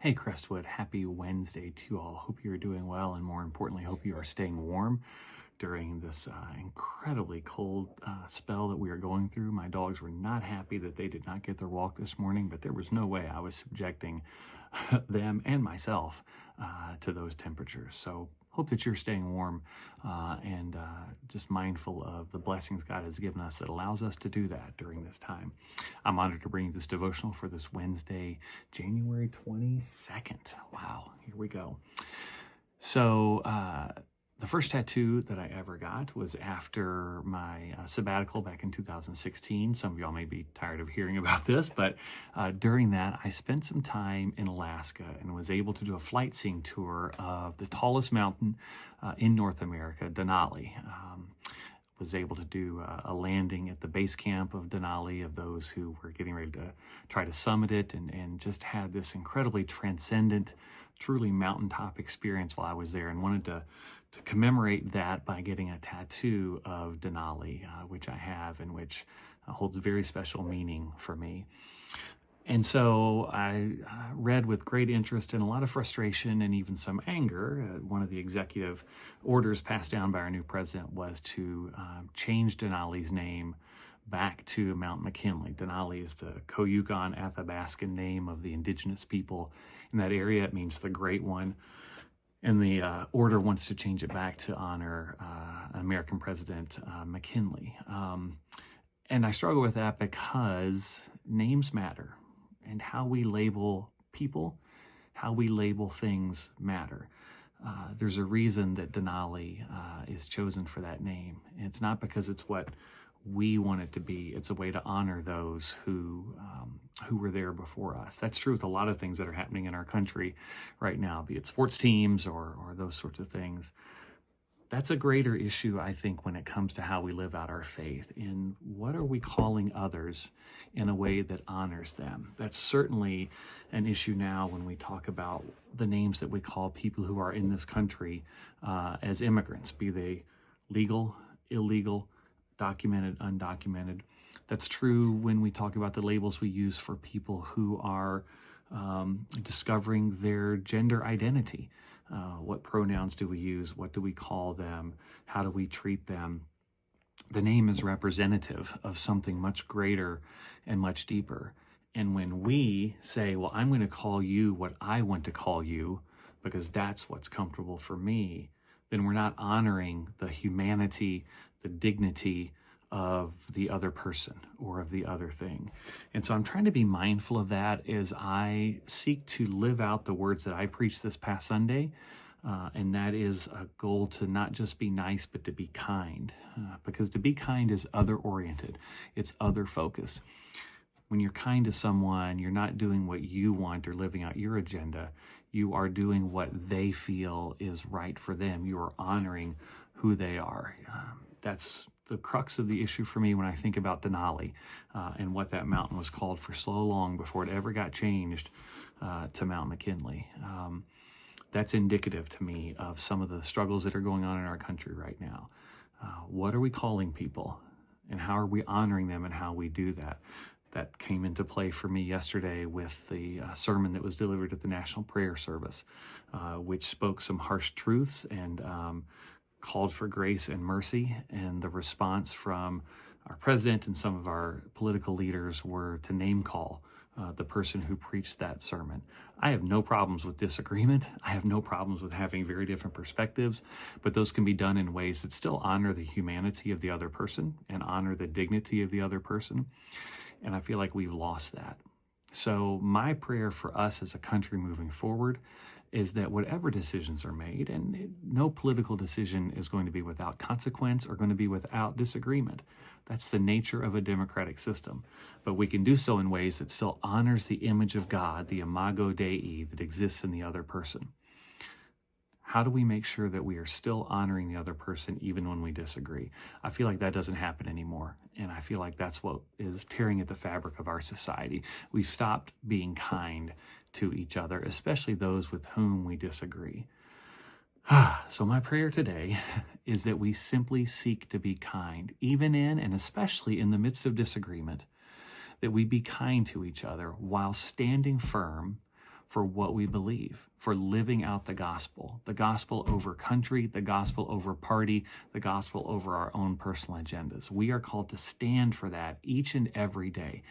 Hey Crestwood, happy Wednesday to you all. Hope you're doing well, and more importantly, hope you are staying warm during this incredibly cold spell that we are going through. My dogs were not happy that they did not get their walk this morning, but there was no way I was subjecting them and myself to those temperatures. So hope that you're staying warm and just mindful of the blessings God has given us that allows us to do that during this time. I'm honored to bring you this devotional for this Wednesday, January 22nd. Wow, here we go. So the first tattoo that I ever got was after my sabbatical back in 2016. Some of y'all may be tired of hearing about this, but during that, I spent some time in Alaska and was able to do a flight seeing tour of the tallest mountain in North America, Denali. Was able to do a landing at the base camp of Denali of those who were getting ready to try to summit it, and just had this incredibly transcendent, truly mountaintop experience while I was there, and wanted to commemorate that by getting a tattoo of Denali, which I have, and which holds very special meaning for me. And so I read with great interest and a lot of frustration and even some anger. One of the executive orders passed down by our new president was to change Denali's name back to Mount McKinley. Denali is the Koyukon Athabascan name of the indigenous people in that area. It means the Great One. And the order wants to change it back to honor American President McKinley. And I struggle with that because names matter. And how we label people, how we label things matter. There's a reason that Denali is chosen for that name. And it's not because it's what we want it to be. It's a way to honor those who were there before us. That's true with a lot of things that are happening in our country right now, be it sports teams or those sorts of things. That's a greater issue, I think, when it comes to how we live out our faith. In what are we calling others in a way that honors them? That's certainly an issue now when we talk about the names that we call people who are in this country as immigrants, be they legal, illegal, documented, undocumented. That's true when we talk about the labels we use for people who are discovering their gender identity. What pronouns do we use? What do we call them? How do we treat them? The name is representative of something much greater and much deeper. And when we say, well, I'm going to call you what I want to call you because that's what's comfortable for me, then we're not honoring the humanity, the dignity of the other person or of the other thing. And so I'm trying to be mindful of that as I seek to live out the words that I preached this past Sunday. And that is a goal to not just be nice, but to be kind. Because to be kind is other-oriented. It's other-focused. When you're kind to someone, you're not doing what you want or living out your agenda. You are doing what they feel is right for them. You are honoring who they are. That's the crux of the issue for me when I think about Denali and what that mountain was called for so long before it ever got changed to Mount McKinley. That's indicative to me of some of the struggles that are going on in our country right now. What are we calling people, and how are we honoring them, and how we do that? That came into play for me yesterday with the sermon that was delivered at the National Prayer Service, which spoke some harsh truths and called for grace and mercy. And the response from our president and some of our political leaders were to name call the person who preached that sermon. I have no problems with disagreement. I have no problems with having very different perspectives, but those can be done in ways that still honor the humanity of the other person and honor the dignity of the other person. And I feel like we've lost that. So my prayer for us as a country moving forward is that whatever decisions are made, and no political decision is going to be without consequence or going to be without disagreement. That's the nature of a democratic system. But we can do so in ways that still honors the image of God, the imago Dei, that exists in the other person. How do we make sure that we are still honoring the other person even when we disagree? I feel like that doesn't happen anymore. And I feel like that's what is tearing at the fabric of our society. We've stopped being kind to each other, especially those with whom we disagree. So my prayer today is that we simply seek to be kind, even in and especially in the midst of disagreement, that we be kind to each other while standing firm for what we believe, for living out the gospel over country, the gospel over party, the gospel over our own personal agendas. We are called to stand for that each and every day.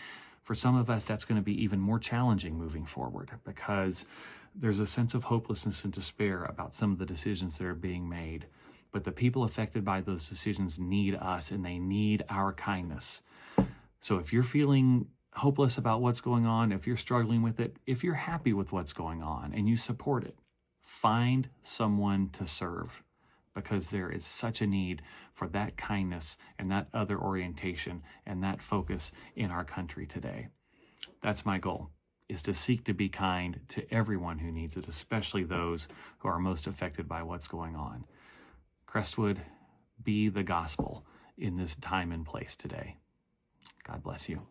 For some of us, that's going to be even more challenging moving forward because there's a sense of hopelessness and despair about some of the decisions that are being made. But the people affected by those decisions need us, and they need our kindness. So if you're feeling hopeless about what's going on, if you're struggling with it, if you're happy with what's going on and you support it, find someone to serve, because there is such a need for that kindness and that other orientation and that focus in our country today. That's my goal, is to seek to be kind to everyone who needs it, especially those who are most affected by what's going on. Crestwood, be the gospel in this time and place today. God bless you.